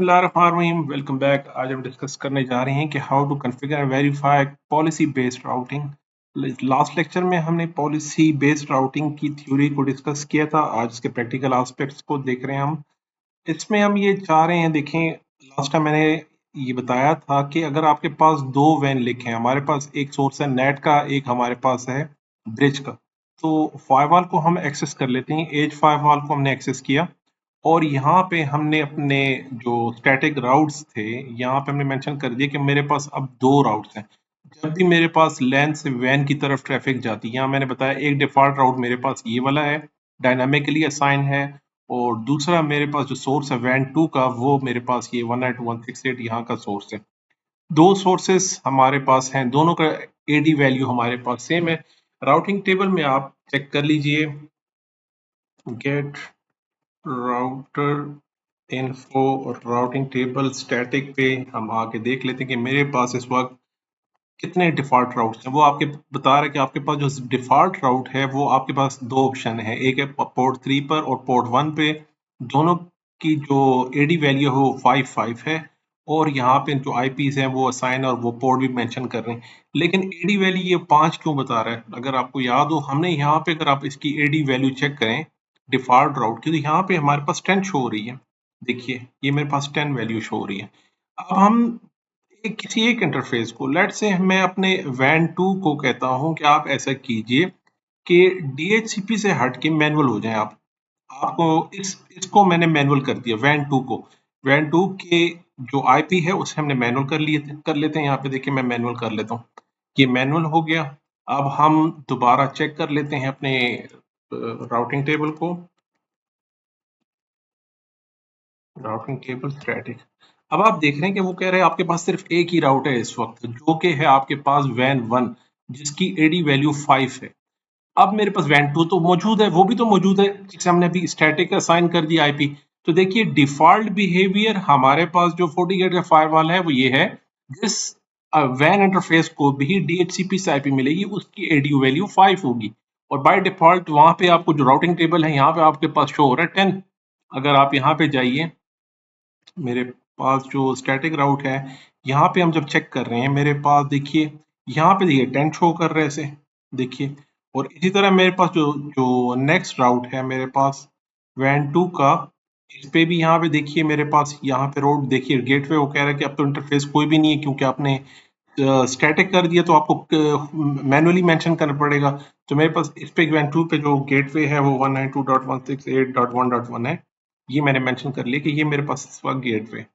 बिस्मिल्लाहिर्रहमानिर्रहीम। Welcome back. आज हम डिस्कस करने जा रहे हैं कि how to configure and verify policy based routing. Last lecture में हमने पॉलिसी बेस्ड राउटिंग की थ्योरी को डिस्कस किया था। आज इसके प्रैक्टिकल एस्पेक्ट्स को देख रहे हैं हम। इसमें हम ये चाह रहे हैं, देखें लास्ट टाइम मैंने ये बताया था कि अगर आपके पास दो वैन लिंक हैं, हमारे पास एक सोर्स है नेट का, एक हमारे पास है ब्रिज का। तो फायरवॉल को हम एक्सेस कर लेते हैं। एज फायरवॉल को हमने एक्सेस किया और यहाँ पे हमने अपने जो स्टैटिक राउट्स थे, यहाँ पे हमने मेंशन कर दिया कि मेरे पास अब दो राउट्स हैं। जब भी मेरे पास लैन से वैन की तरफ ट्रैफिक जाती है, यहाँ मैंने बताया एक डिफॉल्ट राउट मेरे पास ये वाला है, डायनामिकली असाइन है, और दूसरा मेरे पास जो सोर्स है वैन 2 का, वो मेरे पास ये 192.168 यहाँ का सोर्स है। दो सोर्सेस हमारे पास हैं, दोनों का एडी वैल्यू हमारे पास सेम है। राउटिंग टेबल में आप चेक कर लीजिए, गेट राउटर इन्फो और राउटिंग टेबल स्टैटिक पे हम आके देख लेते हैं कि मेरे पास इस वक्त कितने डिफॉल्ट राउट्स हैं। वो आपके बता रहा है कि आपके पास जो डिफॉल्ट राउट है वो आपके पास दो ऑप्शन है, एक है पोर्ट 3 पर और पोर्ट 1 पे। दोनों की जो एडी वैल्यू है वो 5 है, और यहाँ पे जो आईपीज हैं वो असाइन और वो पोर्ट भी मेंशन कर रहे हैं। लेकिन एडी वैल्यू ये 5 क्यों बता रहा है? अगर आपको याद हो, हमने यहाँ पे अगर आप इसकी एडी वैल्यू चेक करें डिफॉल्ट राउट की, तो यहाँ पे हमारे पास 10 शो हो रही है। देखिए ये मेरे पास 10 वैल्यू शो हो रही है। अब हम किसी एक इंटरफेस को, लेट्स से मैं अपने वैन 2 को कहता हूं कि आप ऐसा कीजिए कि डीएचसीपी से हट के मैनुअल हो जाएं आप। आपको इसको मैंने मैनुअल कर दिया वैन 2 को। वैन 2 के जो आईपी है उसे हमने मैनुअल कर लेते हैं। यहाँ पे देखिए मैं मैनुअल कर लेता हूँ, ये मैनुअल हो गया। अब हम दोबारा चेक कर लेते हैं अपने राउटिंग टेबल को, राउटिंग टेबल स्टैटिक। अब आप देख रहे हैं कि वो कह रहे हैं आपके पास सिर्फ एक ही राउट है इस वक्त, जो कि है आपके पास वैन 1, जिसकी एडी वैल्यू 5 है। अब मेरे पास वैन 2 तो मौजूद है, वो भी तो मौजूद है जिसे हमने अभी स्टैटिक असाइन कर दिया आईपी। तो देखिए डिफॉल्ट बिहेवियर हमारे पास जो 40 गेट का फायरवॉल है वो ये है, जिस वैन इंटरफेस को भी डीएचसीपी से आईपी मिलेगी उसकी एडी वैल्यू 5 होगी। और बाय डिफॉल्ट वहां पे आपको जो राउटिंग टेबल है यहाँ पे आपके पास शो हो रहा है 10। अगर आप यहाँ पे जाइए, मेरे पास जो स्टैटिक राउट है, यहाँ पे हम जब चेक कर रहे हैं मेरे पास देखिए, यहाँ पे देखिए 10 शो कर रहे हैं ऐसे, देखिए। और इसी तरह मेरे पास जो जो नेक्स्ट राउट है मेरे पास वैन 2 का, इस पे भी यहाँ पे देखिए मेरे पास यहाँ पे रोड देखिए गेटवे, वो कह रहा है कि अब तो इंटरफेस कोई भी नहीं है क्योंकि आपने स्टैटिक कर दिया, तो आपको मैनुअली मेंशन करना पड़ेगा। तो मेरे पास इस पे वैन 2 पे जो गेटवे है वो 192.168.1.1 है, ये मैंने मेंशन कर लिया कि ये मेरे पास इस वक्त गेटवे।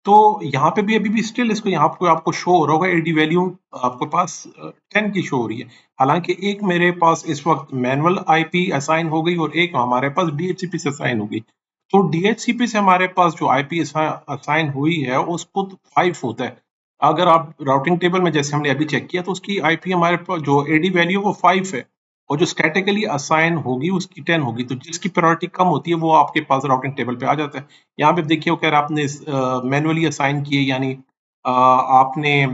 तो यहाँ पे भी अभी भी स्टिल इसको यहाँ पे आपको शो हो रहा होगा एडी वैल्यू आपके पास 10 की शो हो रही है। हालांकि एक मेरे पास इस वक्त मैनुअल आईपी असाइन हो गई और एक हमारे पास डीएचसीपी से असाइन हो गई। तो डीएचसीपी से हमारे पास जो आईपी असाइन हुई है उसको 5 होता है। अगर आप राउटिंग टेबल में जैसे हमने अभी चेक किया तो उसकी आईपी हमारे पास जो एडी वैल्यू वो 5 है, और जो स्टैटिकली असाइन होगी उसकी 10 होगी। तो जिसकी प्रायोरिटी कम होती है वो आपके पास राउटिंग टेबल पे आ जाता है। यहाँ पे देखिए वो कह रहा है आपने मैनुअली असाइन किए, यानी आपने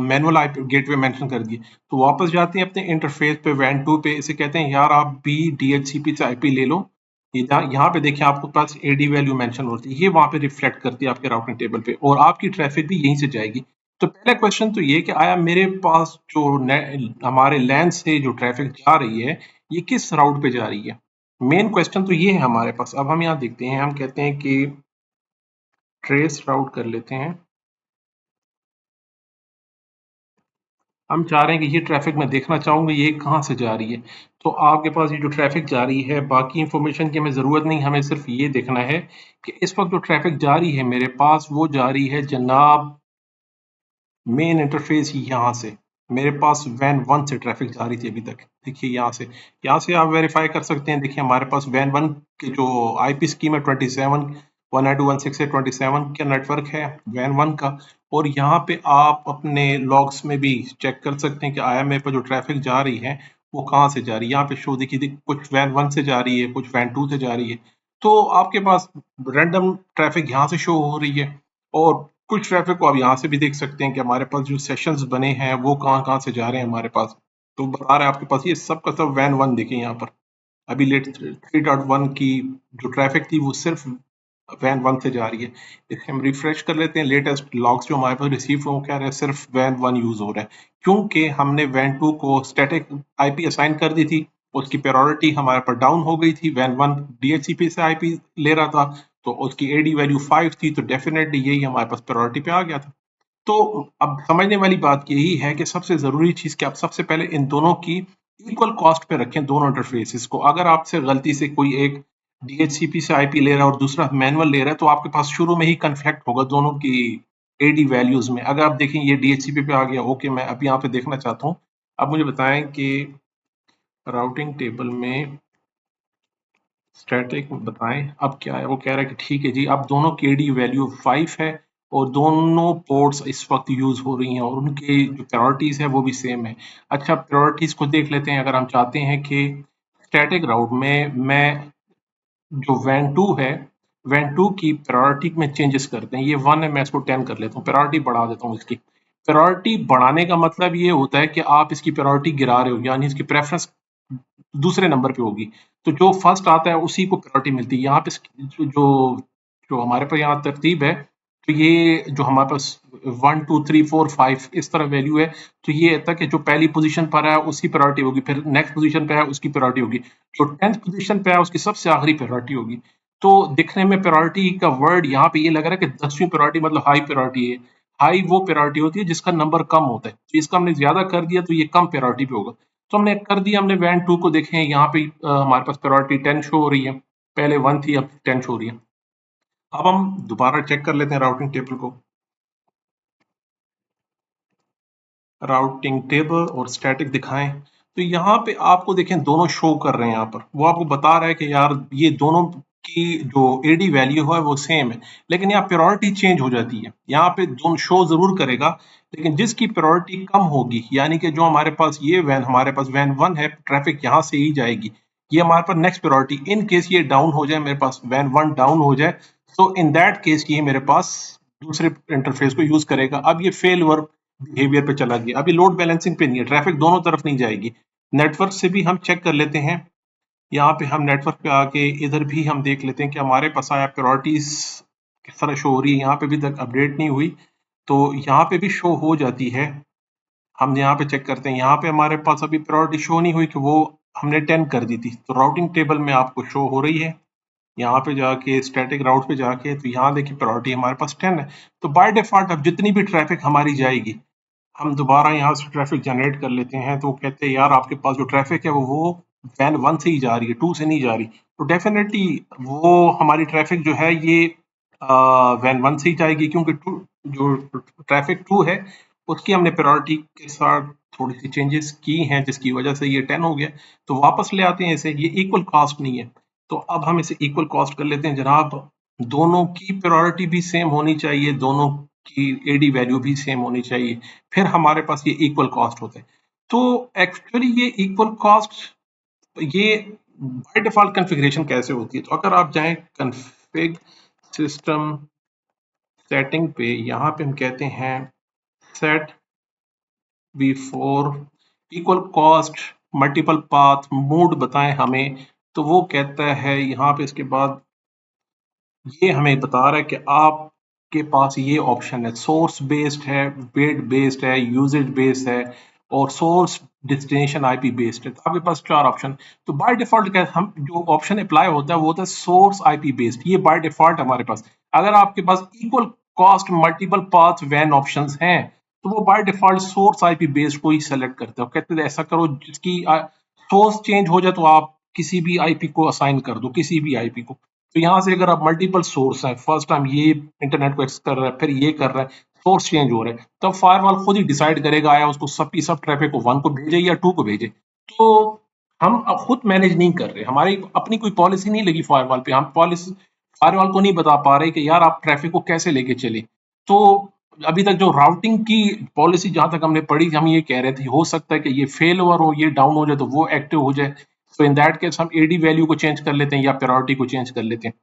मैनुअल आईपी गेटवे मेंशन कर दिए। तो वापस जाते हैं अपने इंटरफेस पे वैन 2 पे, इसे कहते हैं यार आप भी डीएचसीपी से आईपी ले लो। यहाँ पे देखिए आपके पास एडी वैल्यू मेंशन होती है, ये वहां पे रिफ्लेक्ट करती है आपके राउटिंग टेबल पे, और आपकी ट्रैफिक भी यहीं से जाएगी। तो पहला क्वेश्चन तो ये कि आया मेरे पास जो हमारे लैन से जो ट्रैफिक जा रही है ये किस राउट पे जा रही है। मेन क्वेश्चन तो ये है हमारे पास। अब हम यहाँ देखते हैं, हम कहते हैं कि ट्रेस राउट कर लेते हैं। हम चाह रहे हैं कि ये ट्रैफिक मैं देखना चाहूंगा ये कहाँ से जा रही है। तो आपके पास ये जो ट्रैफिक जा रही है, बाकी इंफॉर्मेशन की हमें ज़रूरत नहीं, हमें सिर्फ ये देखना है कि इस वक्त जो ट्रैफिक जा रही है मेरे पास वो जा रही है जनाब मेन इंटरफेस यहाँ से। मेरे पास वैन 1 से ट्रैफिक जा रही थी अभी तक, देखिए यहाँ से आप वेरीफाई कर सकते हैं। देखिए हमारे पास वैन 1 के जो आईपी स्कीम है 27 192.168.27 का नेटवर्क है वैन 1 का। और यहाँ पे आप अपने लॉग्स में भी चेक कर सकते हैं कि आया मेरे पर जो ट्रैफिक जा रही है वो कहाँ से जा रही है। यहाँ पे शो देखिए कुछ वैन 1 से जा रही है, कुछ वैन 2 से जा रही है। तो आपके पास रैंडम ट्रैफिक यहाँ से शो हो रही है, और कुछ ट्रैफिक को आप यहाँ से भी देख सकते हैं कि हमारे पास जो सेशंस बने हैं वो कहाँ से जा रहे हैं हमारे पास। तो बता रहे हैं आपके पास ये सब का सब वैन 1 देखिए यहाँ पर। अभी लेट 3.1 की जो ट्रैफिक थी वो सिर्फ वैन 1 से जा रही है। इसे हम रिफ्रेश कर लेते हैं, लेटेस्ट लॉग्स जो हमारे पास रिसीव हो कह रहे हैं सिर्फ वैन 1 यूज हो रहा है, क्योंकि हमने वैन 2 को स्टैटिक आईपी असाइन कर दी थी, उसकी प्रायोरिटी हमारे पर डाउन हो गई थी। वैन 1 डीएचसीपी से आईपी ले रहा था, तो उसकी एडी वैल्यू 5 थी, तो डेफिनेटली यही हमारे पास प्रायोरिटी पे आ गया था। तो अब समझने वाली बात यही है कि सबसे ज़रूरी चीज़ कि आप सबसे पहले इन दोनों की इक्वल कॉस्ट पे रखें, दोनों इंटरफेसेस को। अगर आपसे गलती से कोई एक डीएचसीपी से आईपी ले रहा है और दूसरा मैनुअल ले रहा है, तो आपके पास शुरू में ही कन्फ्लिक्ट होगा दोनों की एडी वैल्यूज में। अगर आप देखें ये डीएचसीपी पे आ गया, ओके, मैं अब यहाँ पे देखना चाहता हूँ। अब मुझे बताएं कि राउटिंग टेबल में स्टैटिक बताएं अब क्या है। वो कह रहा है कि ठीक है जी, अब दोनों की एडी वैल्यू 5 है और दोनों पोर्ट्स इस वक्त यूज हो रही हैं और उनके जो प्रायोरिटीज है वो भी सेम है। अच्छा, प्रायोरिटीज को देख लेते हैं। अगर हम चाहते हैं कि स्टैटिक राउट में मैं जो वैन 2 है, वैन 2 की प्रायोरिटी में चेंजेस करते हैं। ये 1 है, मैं इसको 10 कर लेता हूँ, प्रायोरिटी बढ़ा देता हूँ इसकी। प्रायोरिटी बढ़ाने का मतलब ये होता है कि आप इसकी प्रायोरिटी गिरा रहे हो, यानी इसकी प्रेफरेंस दूसरे नंबर पे होगी। तो जो फर्स्ट आता है उसी को प्रायोरिटी मिलती है। यहाँ पे जो जो हमारे पास यहाँ तरतीब है, तो ये जो हमारे पास 1 2 3 4 5 इस तरह वैल्यू है, तो ये होता है कि जो पहली पोजीशन पर है उसकी प्रायोरिटी होगी, फिर नेक्स्ट पोजीशन पे है उसकी प्रायोरिटी होगी, जो 10th पोजीशन पे है उसकी सबसे आखिरी प्रायोरिटी होगी। तो दिखने में प्रायोरिटी का वर्ड यहाँ पे ये लग रहा है कि 10वीं प्रायोरिटी मतलब हाई प्रायोरिटी है। हाई वो प्रायोरिटी होती है जिसका नंबर कम होता है, तो इसका हमने ज्यादा कर दिया तो ये कम प्रायोरिटी पे होगा। तो हमने कर दिया, हमने वैन 2 को देखें, यहाँ पे हमारे पास प्रायोरिटी 10 शो हो रही है, पहले 1 थी अब 10 शो हो रही है। अब हम दोबारा चेक कर लेते हैं राउटिंग टेबल को। राउटिंग टेबल और स्टैटिक दिखाएं, तो यहाँ पे आपको देखें दोनों शो कर रहे हैं। यहाँ पर वो आपको बता रहा है कि यार ये दोनों की जो एडी वैल्यू है वो सेम है, लेकिन यहाँ प्रायोरिटी चेंज हो जाती है। यहाँ पे दोनों शो जरूर करेगा, लेकिन जिसकी प्रायोरिटी कम होगी, यानी कि जो हमारे पास ये वैन, हमारे पास वैन 1 है, ट्रैफिक यहाँ से ही जाएगी, ये हमारे पास नेक्स्ट प्रायोरिटी। इन केस ये डाउन हो जाए, मेरे पास वैन 1 डाउन हो जाए, तो इन दैट केस ये मेरे पास दूसरे इंटरफेस को यूज करेगा। अब ये फेल बिहेवियर पे चला गया, अभी लोड बैलेंसिंग पे नहीं है, ट्रैफिक दोनों तरफ नहीं जाएगी। नेटवर्क से भी हम चेक कर लेते हैं। यहाँ पे हम नेटवर्क पे आके इधर भी हम देख लेते हैं कि हमारे पास आया प्रायोरिटीज किस तरह शो हो रही है। यहाँ पे भी तक अपडेट नहीं हुई, तो यहाँ पे भी शो हो जाती है। हम यहाँ पे चेक करते हैं, यहाँ पे हमारे पास अभी प्रायोरिटी शो नहीं हुई कि वो हमने 10 कर दी थी, तो राउटिंग टेबल में आपको शो हो रही है। यहाँ पे जाके स्टैटिक राउट पे जाके, तो यहाँ देखिए प्रायोरिटी हमारे पास 10 है। तो बाय डिफॉल्ट अब जितनी भी ट्रैफिक हमारी जाएगी, हम दोबारा यहाँ से ट्रैफिक जनरेट कर लेते हैं, तो वो कहते हैं यार आपके पास जो ट्रैफिक है वो वैन 1 से ही जा रही है, 2 से नहीं जा रही। तो डेफिनेटली वो हमारी ट्रैफिक जो है ये वैन 1 से ही जाएगी, क्योंकि जो ट्रैफिक 2 है उसकी हमने प्रायोरिटी के साथ थोड़ी सी चेंजेस की हैं, जिसकी वजह से ये 10 हो गया। तो वापस ले आते हैं इसे, ये इक्वल कॉस्ट नहीं है। तो अब हम इसे इक्वल कॉस्ट कर लेते हैं जनाब। दोनों की प्रायोरिटी भी सेम होनी चाहिए, दोनों की एडी वैल्यू भी सेम होनी चाहिए, फिर हमारे पास ये इक्वल कॉस्ट होता है। तो एक्चुअली ये इक्वल कॉस्ट ये बाय डिफॉल्ट कॉन्फ़िगरेशन कैसे होती है, तो अगर आप जाएं कॉन्फ़िग सिस्टम सेटिंग पे, यहाँ पे हम कहते हैं set before equal cost multiple path mode बताएं हमें, तो वो कहता है यहाँ पे इसके बाद ये हमें बता रहा है कि आपके पास ये ऑप्शन है, सोर्स बेस्ड है, वेट बेस्ड है, यूजेज बेस्ड है और सोर्स डेस्टिनेशन आईपी बेस्ड है। तो आपके पास 4 ऑप्शन। तो बाय डिफॉल्ट क्या हम जो ऑप्शन अप्लाई होता है वो होता है सोर्स आईपी बेस्ड, ये बाय डिफॉल्ट हमारे पास। अगर आपके पास इक्वल कॉस्ट मल्टीपल पाथ वैन ऑप्शंस हैं, तो वो by default source IP based को ही सेलेक्ट करते हो, कहते हैं ऐसा करो जिसकी सोर्स चेंज हो जाए तो आप किसी भी आईपी को असाइन कर दो, किसी भी आईपी को। तो यहाँ से अगर आप मल्टीपल सोर्स है, फर्स्ट टाइम ये इंटरनेट को एक्सेस कर रहा है, फिर ये कर रहा है, सोर्स चेंज हो रहा है, तब फायरवॉल खुद ही डिसाइड करेगा आया उसको सब की सब ट्रैफिक को 1 को भेजे या 2 को भेजे। तो हम अब खुद मैनेज नहीं कर रहे, हमारी अपनी कोई पॉलिसी नहीं लगी फायरवॉल पे, हम पॉलिसी फायरवॉल को नहीं बता पा रहे कि यार आप ट्रैफिक को कैसे लेके चले। तो अभी तक जो राउटिंग की पॉलिसी जहां तक हमने पढ़ी, हम ये कह रहे थे हो सकता है कि ये फेल ओवर हो, ये डाउन हो जाए तो वो एक्टिव हो जाए। तो इन दैट केस हम एडी वैल्यू को चेंज कर लेते हैं या प्रायोरिटी को चेंज कर लेते हैं।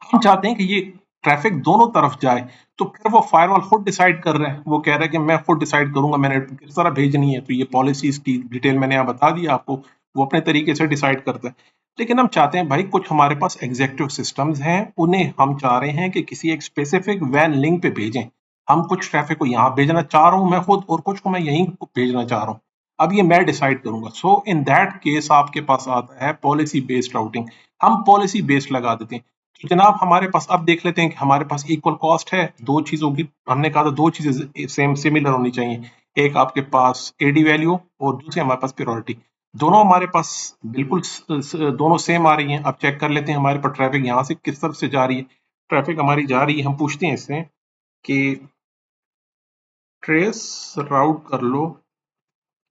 हम चाहते हैं कि ये ट्रैफिक दोनों तरफ जाए, तो फिर वो फायरवॉल खुद डिसाइड कर रहा है, वो कह रहा है कि मैं खुद डिसाइड करूंगा मैंने किस तरह भेजनी है। तो ये पॉलिसीज की डिटेल मैंने यहाँ बता दी आपको, वो अपने तरीके से डिसाइड करता है। लेकिन हम चाहते हैं भाई कुछ हमारे पास एग्जीक्यूटिव सिस्टम्स हैं, उन्हें हम चाह रहे हैं कि किसी एक स्पेसिफिक वैन लिंक पे भेजें। हम कुछ ट्रैफिक को यहाँ भेजना चाह रहा हूँ मैं खुद, और कुछ को मैं यहीं भेजना चाह रहा हूँ। अब ये मैं डिसाइड करूंगा। सो इन दैट केस आपके पास आता है पॉलिसी बेस्ड राउटिंग। हम पॉलिसी बेस्ड लगा देते हैं। तो जनाब हमारे पास अब देख लेते हैं कि हमारे पास इक्वल कॉस्ट है दो चीजों की। हमने कहा था दो चीजें सेम सिमिलर होनी चाहिए, एक आपके पास एडी वैल्यू और दूसरी हमारे पास प्योरिटी। दोनों हमारे पास बिल्कुल दोनों सेम आ रही हैं। अब चेक कर लेते हैं हमारे पास ट्रैफिक यहाँ से किस तरफ से जा रही है। ट्रैफिक हमारी जा रही है, हम पूछते हैं इससे कि ट्रेस राउट कर लो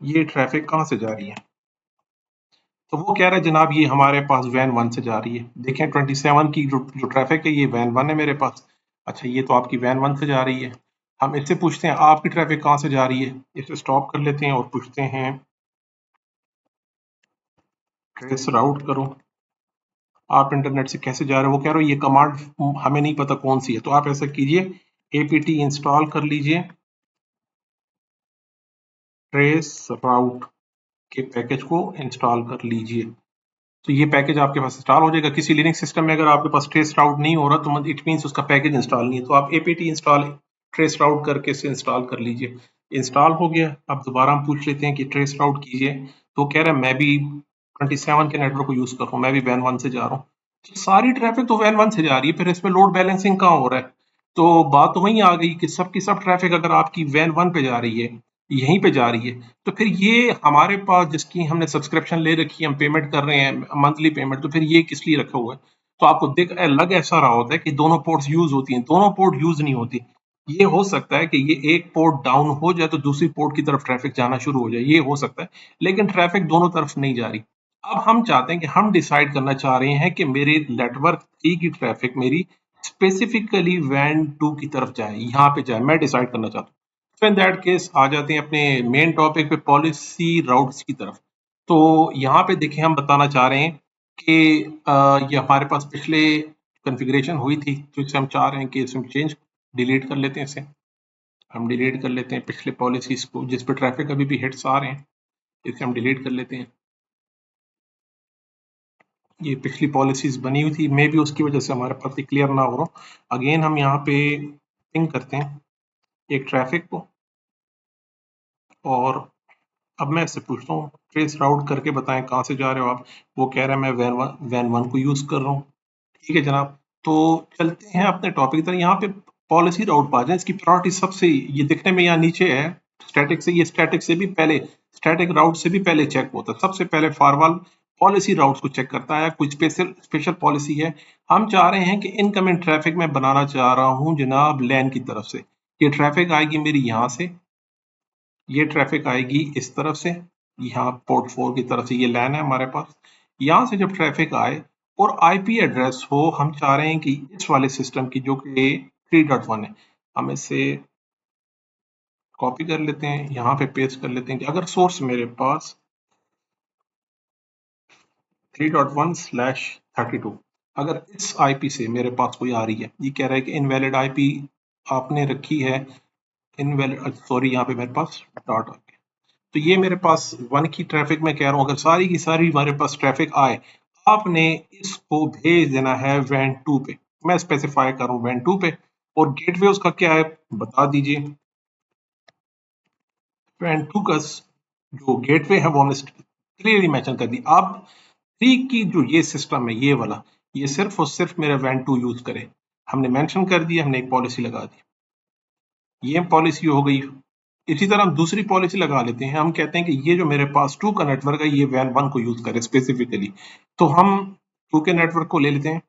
ये ट्रैफिक कहाँ से जा रही है। तो वो कह रहा है जनाब ये हमारे पास वैन 1 से जा रही है। देखें 27 की जो ट्रैफिक है ये वैन 1 है मेरे पास। अच्छा ये तो आपकी वैन 1 से जा रही है। हम इससे पूछते हैं आपकी ट्रैफिक कहाँ से जा रही है। इसे स्टॉप कर लेते हैं और पूछते हैं ट्रेस राउट करो, आप इंटरनेट से कैसे जा रहे हो। वो कह रहे हो ये कमांड हमें नहीं पता कौन सी है। तो आप ऐसा कीजिए apt इंस्टॉल कर लीजिए ट्रेस राउट के पैकेज को इंस्टॉल कर लीजिए। तो ये पैकेज आपके पास इंस्टॉल हो जाएगा। किसी लिनक्स सिस्टम में अगर आपके पास ट्रेस राउट नहीं हो रहा तो इट मीन्स उसका पैकेज इंस्टॉल नहीं है। तो आप apt इंस्टॉल ट्रेस राउट करके इसे इंस्टॉल कर लीजिए। इंस्टॉल हो गया। अब दोबारा हम पूछ लेते हैं कि ट्रेस राउट कीजिए। तो कह रहा है मैं भी 27 के नेटवर्क को यूज कर रहा हूँ, मैं भी वैन 1 से जा रहा हूँ। तो सारी ट्रैफिक तो वैन 1 से जा रही है, फिर इसमें लोड बैलेंसिंग कहाँ हो रहा है। तो बात तो वहीं आ गई कि सब की सब ट्रैफिक अगर आपकी वैन 1 पे जा रही है, यहीं पे जा रही है, तो फिर ये हमारे पास जिसकी हमने सब्सक्रिप्शन ले रखी है, हम पेमेंट कर रहे हैं मंथली पेमेंट, तो फिर ये किस लिए रखा हुआ है। तो आपको लग ऐसा रहा होता है कि दोनों पोर्ट्स यूज होती हैं, दोनों पोर्ट यूज नहीं होती। ये हो सकता है कि ये एक पोर्ट डाउन हो जाए तो दूसरी पोर्ट की तरफ ट्रैफिक जाना शुरू हो जाए, ये हो सकता है। लेकिन ट्रैफिक दोनों तरफ नहीं जा रही। अब हम चाहते हैं कि हम डिसाइड करना चाह रहे हैं कि मेरे नेटवर्क 3 की ट्रैफिक मेरी स्पेसिफिकली वैन 2 की तरफ जाए, यहाँ पे जाए, मैं डिसाइड करना चाहता हूँ। तो इन दैट केस आ जाते हैं अपने मेन टॉपिक पे, पॉलिसी राउट्स की तरफ। तो यहाँ पे देखिए हम बताना चाह रहे हैं कि ये हमारे पास पिछले कॉन्फ़िगरेशन हुई थी, तो इसे हम चाह रहे हैं कि इसे हम चेंज डिलीट कर लेते हैं। इसे हम डिलीट कर लेते हैं पिछले पॉलिसीज को जिस पे ट्रैफिक अभी भी हिट्स आ रहे हैं, इसे हम डिलीट कर लेते हैं। ये पिछली पॉलिसीज बनी हुई थी, मे भी उसकी वजह से हमारे पास क्लियर ना हो रहा। अगेन हम यहाँ पे पिंग करते हैं एक ट्रैफिक को, और अब मैं इससे पूछता हूँ ट्रेस राउट करके बताएं कहाँ से जा रहे हो आप। वो कह रहा है मैं वैन वन को यूज कर रहा हूँ। ठीक है जनाब, तो चलते हैं अपने टॉपिक की तरफ। यहाँ पे पॉलिसी राउट पा जाए, इसकी प्रायोरिटी सबसे ये दिखने में यहाँ नीचे है स्टैटिक से, ये स्टैटिक से भी पहले, स्टैटिक राउट से भी पहले चेक होता है। सबसे पहले फारवॉल पॉलिसी राउट्स को चेक करता है, कुछ स्पेशल स्पेशल पॉलिसी है। हम चाह रहे हैं कि इनकमिंग ट्रैफिक में बनाना चाह रहा हूँ जनाब लैन की तरफ से। ये ट्रैफिक आएगी मेरी यहाँ से, ये ट्रैफिक आएगी इस तरफ से, यहाँ पोर्ट 4 की तरफ से, ये लैन है हमारे पास। यहाँ से जब ट्रैफिक आए और आईपी एड्रेस हो, हम चाह रहे हैं कि इस वाले सिस्टम की जो कि 3.1 है, हम इसे कॉपी कर लेते हैं, यहाँ पे पेस्ट कर लेते हैं कि अगर सोर्स मेरे पास 3.1/32, अगर इस आईपी से मेरे पास कोई आ रही है, ये कह रहा है कि इनवैलिड आईपी आपने रखी है, इनवैलिड, सॉरी यहाँ पे मेरे पास डॉट आ गया। तो ये मेरे पास 1 की ट्रैफिक में कह रहा हूँ, अगर सारी की सारी हमारे पास ट्रैफिक आए, आपने इसको भेज देना है वैन 2 पे। मैं स्पेसिफाई करूँ वैन 2 पे, और गेटवे उसका क्या है बता दीजिए। वैन 2 का जो गेटवे है वो हमने क्लियरली मेंशन कर दी। अब 3 की जो ये सिस्टम है, ये वाला, ये सिर्फ और सिर्फ मेरा वैन 2 यूज करे। हमने मेंशन कर दिया, हमने एक पॉलिसी लगा दी, ये पॉलिसी हो गई। इसी तरह हम दूसरी पॉलिसी लगा लेते हैं, हम कहते हैं कि ये जो मेरे पास 2 का नेटवर्क है ये वैन 1 को यूज करे स्पेसिफिकली। तो हम 2 के नेटवर्क को ले लेते हैं,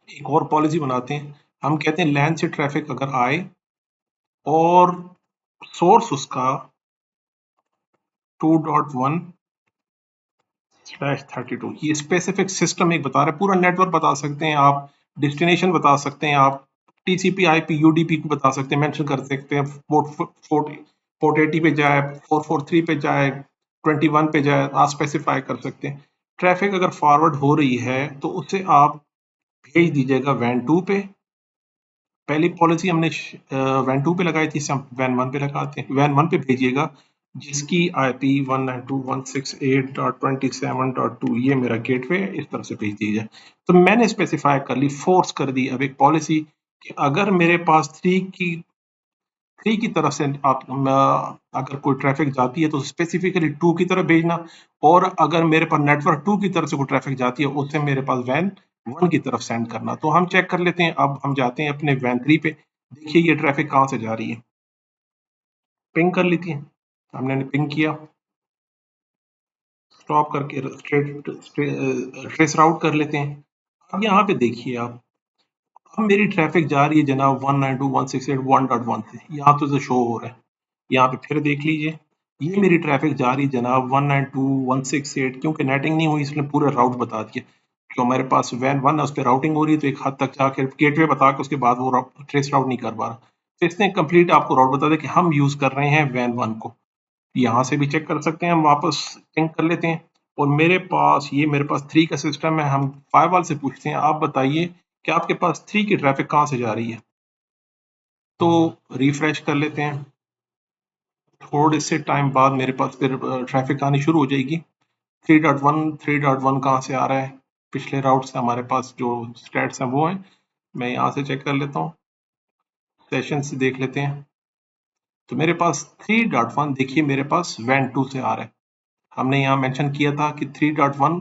एक और पॉलिसी बनाते हैं। हम कहते हैं लैन से ट्रैफिक अगर आए और सोर्स उसका 2.1/32, ये स्पेसिफिक सिस्टम एक बता रहा है, पूरा नेटवर्क बता सकते हैं आप, डेस्टिनेशन बता सकते हैं आप, टीसीपी आईपी यूडीपी को बता सकते हैं, मेंशन कर सकते हैं, पोर्ट 80 पे जाए, 443 पे जाए, 21 पे जाए, आप स्पेसिफाई कर सकते हैं। ट्रैफिक अगर फॉरवर्ड हो रही है तो उसे आप भेज दीजिएगा वैन 2 पे। पहली पॉलिसी हमने वैन 2 पे लगाई थी, इसे हम वैन 1 पे लगाते हैं, वैन 1 पे भेजिएगा। जिसकी IP 192.168.27.2 ये मेरा गेटवे है, इस तरह से भेज दी जाए। तो मैंने स्पेसिफाई कर ली, फोर्स कर दी अब एक पॉलिसी कि अगर मेरे पास थ्री की तरफ से आप अगर कोई ट्रैफिक जाती है तो स्पेसिफिकली टू की तरफ भेजना, और अगर मेरे पास नेटवर्क टू की तरफ से कोई ट्रैफिक जाती है उससे मेरे पास वैन वन की तरफ सेंड करना। तो हम चेक कर लेते हैं, अब हम जाते हैं अपने वैन थ्री पे, देखिए ये ट्रैफिक कहाँ से जा रही है, पिंग कर लेती है, हमने पिंग किया, स्टॉप करके ट्रेस राउट कर लेते हैं। अब यहाँ पे देखिए आप, अब मेरी ट्रैफिक जा रही है जनाब 192.168.1.1 से, यहाँ तो शो हो रहा है, यहाँ पे फिर देख लीजिए, ये मेरी ट्रैफिक जा रही है जनाब 192.168, क्योंकि नेटिंग नहीं हुई इसलिए पूरा राउट बता दिया। जो हमारे पास वैन वन है उस पर राउटिंग हो रही है, तो एक हद तक जाकर गेटवे बता के उसके बाद वो ट्रेस राउट नहीं कर पा रहा, तो इसने कंप्लीट आपको राउट बता दिया कि हम यूज कर रहे हैं वैन वन को। यहाँ से भी चेक कर सकते हैं, हम वापस पिंग कर लेते हैं, और मेरे पास थ्री का सिस्टम है, हम फाइव वाल से पूछते हैं आप बताइए कि आपके पास थ्री की ट्रैफिक कहाँ से जा रही है। तो रिफ्रेश कर लेते हैं, थोड़े से टाइम बाद मेरे पास फिर ट्रैफिक आनी शुरू हो जाएगी। 3.1 कहाँ से आ रहा है, पिछले राउट से हमारे पास जो स्टैट्स हैं वो हैं, मैं यहाँ से चेक कर लेता हूँ, सेशन से देख लेते हैं। तो मेरे पास 3.1 देखिए मेरे पास वैन टू से आ रहा है, हमने यहाँ मेंशन किया था कि 3.1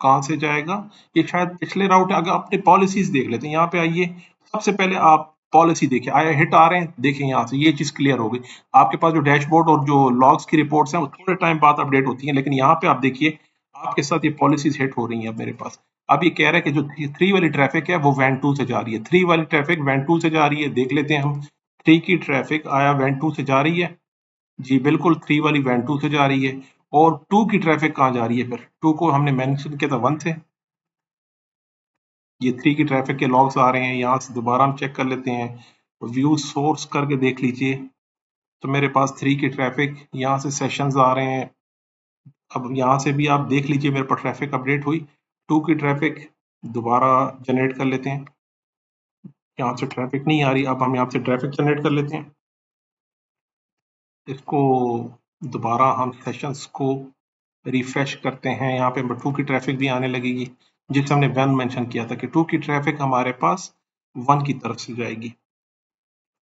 कहाँ से जाएगा, ये शायद पिछले राउट है। अगर अपने पॉलिसीज देख लेते हैं, यहाँ पे आइए, सबसे पहले आप पॉलिसी देखिए, आया हिट आ रहे हैं, देखें यहाँ से ये चीज क्लियर हो गई। आपके पास जो डैशबोर्ड और जो लॉग्स की रिपोर्ट्स हैं वो थोड़े टाइम बाद अपडेट होती हैं, लेकिन यहाँ पे आप देखिए आपके साथ ये पॉलिसीज हिट हो रही हैं अब मेरे पास। अब ये कह रहा है कि जो थ्री वाली ट्रैफिक है वो वैन टू से जा रही है, थ्री वाली ट्रैफिक वैन टू से जा रही है, देख लेते हैं हम, थ्री की ट्रैफिक आया वैन टू से जा रही है, जी बिल्कुल थ्री वाली वैन टू से जा रही है। और टू की ट्रैफिक कहाँ जा रही है, फिर टू को हमने मेंशन किया था वन से, ये थ्री की ट्रैफिक के लॉग्स आ रहे हैं, यहाँ से दोबारा हम चेक कर लेते हैं, व्यू सोर्स करके देख लीजिए, तो मेरे पास थ्री की ट्रैफिक यहाँ से सेशंस आ रहे हैं। अब यहाँ से भी आप देख लीजिए मेरे पास ट्रैफिक अपडेट हुई, टू की ट्रैफिक दोबारा जनरेट कर लेते हैं, यहाँ से ट्रैफिक नहीं आ रही, अब हम यहाँ से ट्रैफिक जनरेट कर लेते हैं, इसको दोबारा हम सेशंस को रिफ्रेश करते हैं, यहाँ पे टू की ट्रैफिक भी आने लगेगी, जिससे हमने वन मेंशन किया था कि टू की ट्रैफिक हमारे पास वन की तरफ से जाएगी।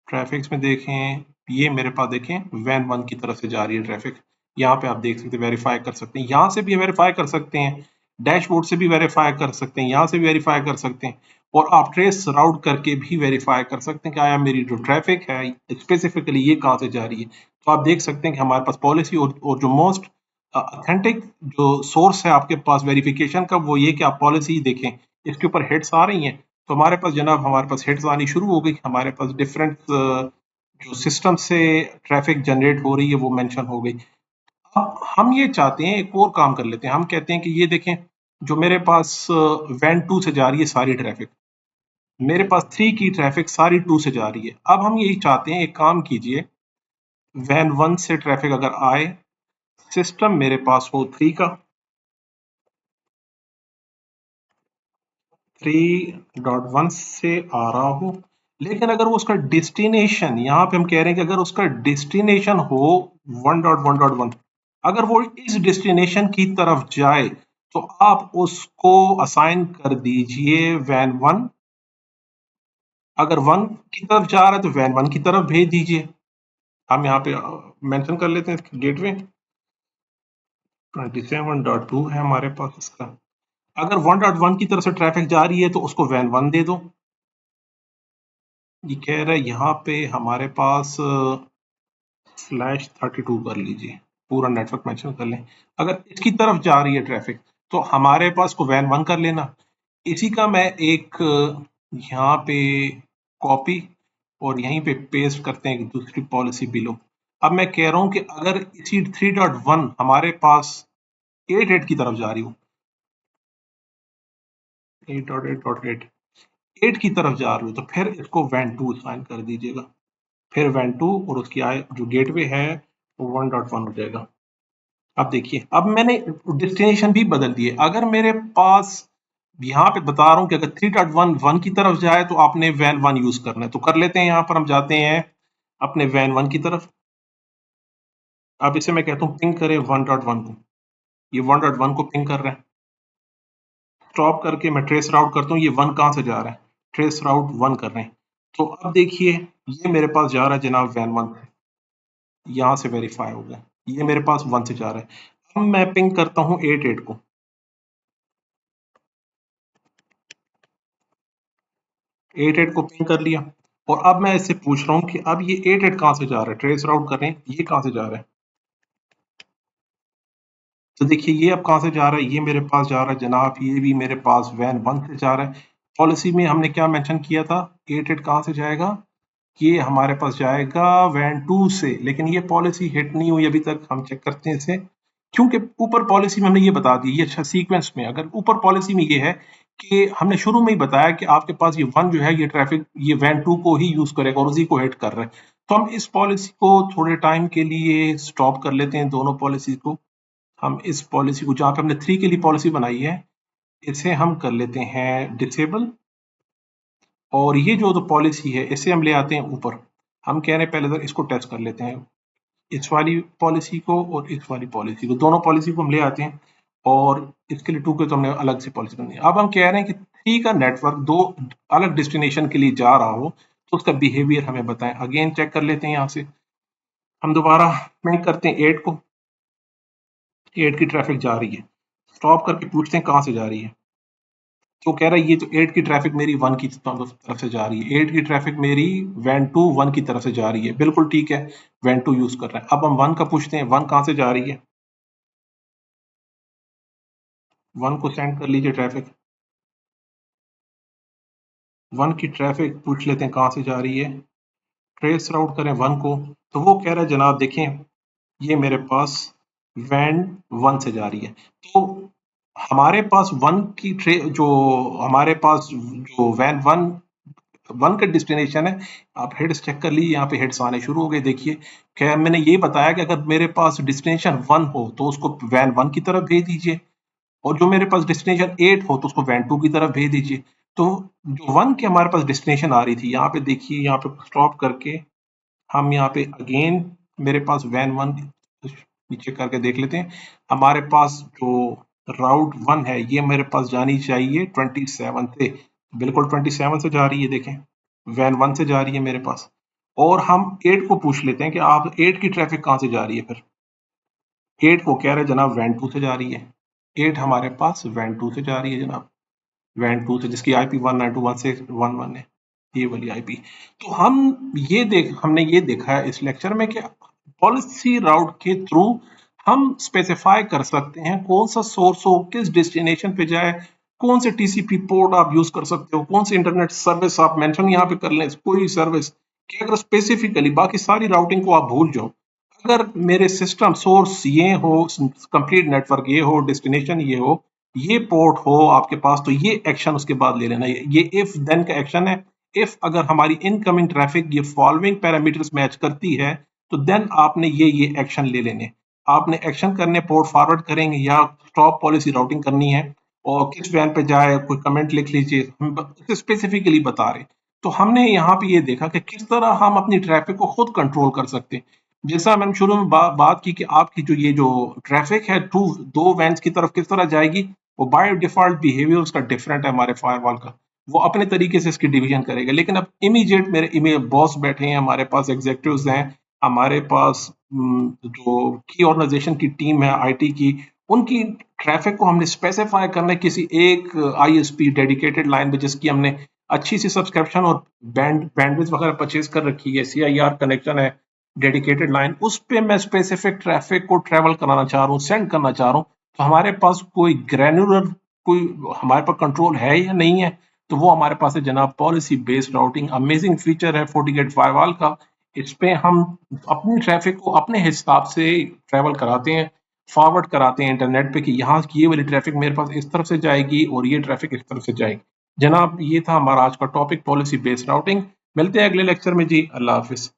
ट्रैफिक्स में देखें, ये मेरे पास देखें वैन वन की तरफ से जा रही है ट्रैफिक, यहाँ पे आप देख सकते हैं, वेरीफाई कर सकते हैं, यहाँ से भी वेरीफाई कर सकते हैं, डैशबोर्ड से भी वेरीफाई कर सकते हैं, यहाँ से भी वेरीफाई कर सकते हैं, और आप ट्रेस राउट करके भी वेरीफाई कर सकते हैं कि आया मेरी जो ट्रैफिक है स्पेसिफिकली ये कहाँ से जा रही है। तो आप देख सकते हैं कि हमारे पास पॉलिसी और जो मोस्ट ऑथेंटिक जो सोर्स है आपके पास वेरिफिकेशन का, वो ये कि आप पॉलिसी देखें, इसके ऊपर हिट्स आ रही हैं, तो हमारे पास जनाब हमारे पास हिट्स आनी शुरू हो गई, हमारे पास डिफरेंट जो सिस्टम से ट्रैफिक जनरेट हो रही है वो मेंशन हो गई। अब हम ये चाहते हैं एक और काम कर लेते हैं, हम कहते हैं कि ये देखें जो मेरे पास वैन टू से जा रही है सारी ट्रैफिक, मेरे पास थ्री की ट्रैफिक सारी टू से जा रही है। अब हम यही चाहते हैं, एक काम कीजिए, वैन वन से ट्रैफिक अगर आए, सिस्टम मेरे पास हो थ्री का, 3.1 से आ रहा हो, लेकिन अगर वो उसका डेस्टिनेशन, यहाँ पे हम कह रहे हैं कि अगर उसका डेस्टिनेशन हो 1.1.1, अगर वो इस डेस्टिनेशन की तरफ जाए तो आप उसको असाइन कर दीजिए वैन वन, अगर वन की तरफ जा रहा है तो वैन वन की तरफ भेज दीजिए। हम यहाँ पे मेंशन कर लेते हैं गेटवे 27.2 है हमारे पास इसका, अगर 1.1 की तरफ से ट्रैफिक जा रही है तो उसको वैन वन दे दो। ये कह रहा है यहाँ पे हमारे पास /32 कर लीजिए, पूरा नेटवर्क मेंशन कर लें, अगर इसकी तरफ जा रही है ट्रैफिक तो हमारे पास को वैन वन कर लेना। इसी का मैं एक यहाँ पे कॉपी और यहीं पे पेस्ट करते हैं दूसरी पॉलिसी बिलो। अब मैं कह रहा हूँ कि अगर इसी 3.1 हमारे पास 8.8 की तरफ जा रही हो, 8.8.8 8 की तरफ जा रही हो, तो फिर इसको वैन टू साइन कर दीजिएगा, फिर वैन टू और उसकी जो गेटवे है वो 1.1 हो जाएगा। अब देखिए, अब मैंने डेस्टिनेशन भी बदल दिए, अगर मेरे पास यहाँ पे बता रहा हूँ कि अगर 3.1 वन की तरफ जाए तो आपने वैन वन यूज करना है, तो कर लेते हैं, यहाँ पर हम जाते हैं अपने वैन वन की तरफ, अब इसे मैं कहता हूँ पिंग करे 1.1 को, ये 1.1 को पिंग कर रहा है। स्टॉप करके मैं ट्रेस राउट करता हूँ, ये 1 कहाँ से जा रहा है, ट्रेस राउट 1 कर रहे हैं। तो अब देखिए ये मेरे पास जा रहा है जनाब वैन 1, यहाँ से वेरीफाई हो गया, ये मेरे पास 1 से जा रहा है। अब मैं पिंग करता हूँ 88 को, 88 को पिंग कर लिया। और अब मैं इससे पूछ रहा हूँ कि अब ये 88 कहाँ से जा रहा है, ट्रेस राउट कर रहे हैं, ये कहाँ से जा रहा है। तो देखिए ये अब कहाँ से जा रहा है, ये मेरे पास जा रहा है जनाब, ये भी मेरे पास वैन 1 से जा रहा है। पॉलिसी में हमने क्या मेंशन किया था, 88 कहाँ से जाएगा, ये हमारे पास जाएगा वैन 2 से, लेकिन ये पॉलिसी हिट नहीं हुई अभी तक। हम चेक करते हैं इसे, क्योंकि ऊपर पॉलिसी में हमने ये बता दी, ये अच्छा सीक्वेंस में अगर ऊपर पॉलिसी में ये है कि हमने शुरू में ही बताया कि आपके पास ये 1 जो है ये ट्रैफिक ये वैन 2 को ही यूज करेगा और उसी को हिट कर रहा है। तो हम इस पॉलिसी को थोड़े टाइम के लिए स्टॉप कर लेते हैं, दोनों पॉलिसी को। हम इस पॉलिसी को जहाँ पे हमने 3 के लिए पॉलिसी बनाई है, इसे हम कर लेते हैं डिसेबल। और ये जो पॉलिसी है इसे हम ले आते हैं ऊपर। हम कह रहे हैं पहले तो इसको टेस्ट कर लेते हैं, इस वाली पॉलिसी को और इस वाली पॉलिसी को, दोनों पॉलिसी को हम ले आते हैं। और इसके लिए 2 के तो हमने अलग से पॉलिसी बनाई। अब हम कह रहे हैं कि 3 का नेटवर्क 2 अलग डेस्टिनेशन के लिए जा रहा हो तो उसका बिहेवियर हमें बताएं। अगेन चेक कर लेते हैं, यहाँ से हम दोबारा मैं करते हैं 8 को, 8 की ट्रैफिक जा रही है, स्टॉप करके पूछते हैं कहाँ से जा रही है। तो कह रहा है ये तो 8 की ट्रैफिक मेरी 1 की तरफ से जा रही है, 8 की ट्रैफिक मेरी वैन 2 1 की तरफ से जा रही है, बिल्कुल ठीक है, वैन 2 यूज कर रहा है। अब हम 1 का पूछते हैं, 1 कहाँ से जा रही है, 1 को सेंड कर लीजिए ट्रैफिक, 1 की ट्रैफिक पूछ लेते हैं कहाँ से जा रही है, ट्रेस राउट करें 1 को। तो वो कह रहा है जनाब देखें ये मेरे पास वैन 1 से जा रही है। तो हमारे पास 1 की जो हमारे पास जो वैन 1 का डेस्टिनेशन है, आप हेड्स चेक कर लीजिए, यहाँ पे हेड्स आने शुरू हो गए। देखिए क्या मैंने ये बताया कि अगर मेरे पास डेस्टिनेशन 1 हो तो उसको वैन 1 की तरफ भेज दीजिए, और जो मेरे पास डेस्टिनेशन 8 हो तो उसको वैन 2 की तरफ भेज दीजिए। तो जो 1 की हमारे पास डेस्टिनेशन आ रही थी, यहाँ पे देखिए, यहाँ पे स्टॉप करके हम यहाँ पे अगेन मेरे पास वैन 1 नीचे करके देख लेते हैं। हमारे पास जो राउट 1 है ये मेरे पास जानी चाहिए 27 से, बिल्कुल 27 से जा रही है, देखें वैन 1 से जा रही है मेरे पास। और हम 8 को पूछ लेते हैं कि आप 8 की ट्रैफिक कहाँ से जा रही है, फिर 8 को कह रहे हैं जनाब वैन 2 से जा रही है, 8 हमारे पास वैन 2 से जा रही है जनाब, वैन 2 से, जिसकी आईपी 192.168 है, ये वाली आईपी। तो हमने ये देखा है इस लेक्चर में कि पॉलिसी राउट के थ्रू हम स्पेसिफाई कर सकते हैं कौन सा सोर्स हो, किस डेस्टिनेशन पे जाए, कौन से टीसीपी पोर्ट आप यूज कर सकते हो, कौन सी इंटरनेट सर्विस आप मेंशन यहाँ पे कर लें, कोई सर्विस कि अगर स्पेसिफिकली बाकी सारी राउटिंग को आप भूल जाओ, अगर मेरे सिस्टम सोर्स ये हो, कंप्लीट नेटवर्क ये हो, डेस्टिनेशन ये हो, ये पोर्ट हो आपके पास, तो ये एक्शन उसके बाद ले लेना। ये इफ देन का एक्शन है। इफ अगर हमारी इनकमिंग ट्रैफिक ये फॉलोइंग पैरामीटर्स मैच करती है तो देन आपने ये एक्शन ले लेने। आपने एक्शन करने, पोर्ट फॉरवर्ड करेंगे या स्टॉप पॉलिसी राउटिंग करनी है, और किस वैन पे जाए कोई कमेंट लिख लीजिए, हम स्पेसिफिकली बता रहे। तो हमने यहाँ पे ये देखा कि किस तरह हम अपनी ट्रैफिक को खुद कंट्रोल कर सकते हैं। जैसा मैंने शुरू में बात की कि आपकी ये जो ट्रैफिक है दो वैन्स की तरफ किस तरह जाएगी, वो बाय डिफॉल्ट बिहेवियर उसका डिफरेंट है हमारे फायरवॉल का, वो अपने तरीके से इसकी डिवीजन करेगा। लेकिन अब इमीडिएट मेरे बॉस बैठे हैं, हमारे पास एग्जीक्यूटिव्स हैं, हमारे पास जो की ऑर्गेनाइजेशन की टीम है आईटी की, उनकी ट्रैफिक को हमने स्पेसिफाई करना है किसी एक आईएसपी डेडिकेटेड लाइन पे, जिसकी हमने अच्छी सी सब्सक्रिप्शन और बैंडविड्थ वगैरह परचेज कर रखी है, सीआईआर कनेक्शन है, डेडिकेटेड लाइन, उस पे मैं स्पेसिफिक ट्रैफिक को ट्रेवल कराना चाह रहा हूँ, सेंड करना चाह रहा हूँ। तो हमारे पास कोई ग्रैनुलर कोई हमारे पास कंट्रोल है या नहीं है, तो वो हमारे पास है जनाब policy based routing. Amazing feature है FortiGate फायरवॉल का। इस पे हम अपनी ट्रैफिक को अपने हिसाब से ट्रेवल कराते हैं, फॉरवर्ड कराते हैं इंटरनेट पे कि यहाँ की ये वाली ट्रैफिक मेरे पास इस तरफ से जाएगी और ये ट्रैफिक इस तरफ से जाएगी। जनाब ये था हमारा आज का टॉपिक, पॉलिसी बेस्ड राउटिंग। मिलते हैं अगले लेक्चर में जी, अल्लाह हाफिज।